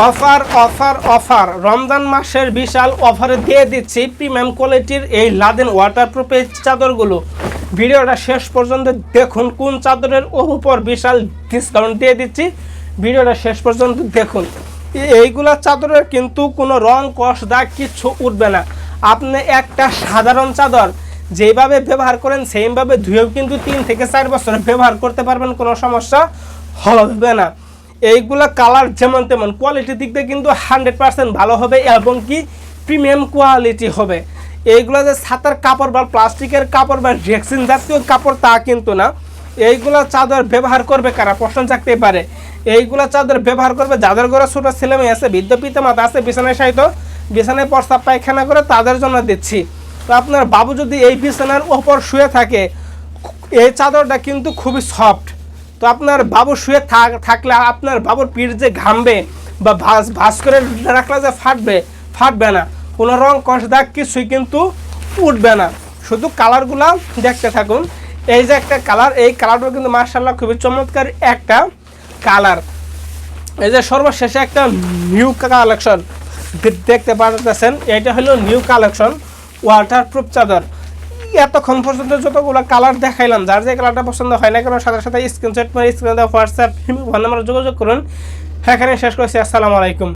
Offer offer offer Ramzan মাসের বিশাল অফারে দিয়ে দিচ্ছি প্রিমিয়াম কোয়ালিটির এই লাদেন ওয়াটারপ্রুফ এই চাদরগুলো। ভিডিওটা শেষ পর্যন্ত দেখুন কোন চাদরের উপর বিশাল ডিসকাউন্ট দিয়ে দিচ্ছি, ভিডিওটা শেষ পর্যন্ত দেখুন। এইগুলা চাদরের কিন্তু কোনো রং কষ দাগ কিচ্ছু উঠবে না। আপনি একটা সাধারণ চাদর যেভাবে ব্যবহার করেন সেইভাবে ধুয়েও কিন্তু 3 থেকে 4 বছর ব্যবহার করতে পারবেন, কোনো সমস্যা হবে না। এইগুলা কালার যেমন তেমন, কোয়ালিটির দিক দিয়ে কিন্তু 100% ভালো হবে এবং কি প্রিমিয়াম কোয়ালিটি হবে। এইগুলো যে ছাতার কাপড় বা প্লাস্টিকের কাপড় বা রেক্সিন জাতীয় কাপড় তা কিন্তু না। এইগুলা চাদর ব্যবহার করবে কারা প্রশ্ন থাকতে পারে। এইগুলা চাদর ব্যবহার করবে যাদের ঘরে ছোটো ছেলেমেয়ে আছে, বৃদ্ধ পিতামাতা আছে, বিছানায় সাহিত্য বিছানায় প্রস্তাব পায়খানা করে তাদের জন্য দিচ্ছি। তো আপনার বাবু যদি এই বিছানার ওপর শুয়ে থাকে, এই চাদরটা কিন্তু খুবই সফট। তো আপনার বাবু শুয়ে থাকলে আপনার বাবুর পিঠ যে ঘামবে বা ভাঁজ করে রাখলে যে ফাটবে না, কোনো রং কষ দাগ কিছুই কিন্তু উঠবে না। শুধু কালারগুলা দেখতে থাকুন। এই যে একটা কালার, এই কালারটা কিন্তু মার্শাল্লাহ খুবই চমৎকার একটা কালার। এই যে সর্বশেষে একটা নিউ কালেকশন দেখতে পাচ্ছেন, এটা হলো নিউ কালেকশন ওয়াটারপ্রুফ চাদর। এতক্ষণ পর্যন্ত যতগুলো কালার দেখাইলাম, যার যে কালারটা পছন্দ হয় না কেন সাথে সাথে স্ক্রিনশট করে স্ক্রিনে দেওয়া হোয়াটসঅ্যাপ ফোন নাম্বারে যোগাযোগ করুন। এখানে শেষ করছি। আসসালামু আলাইকুম।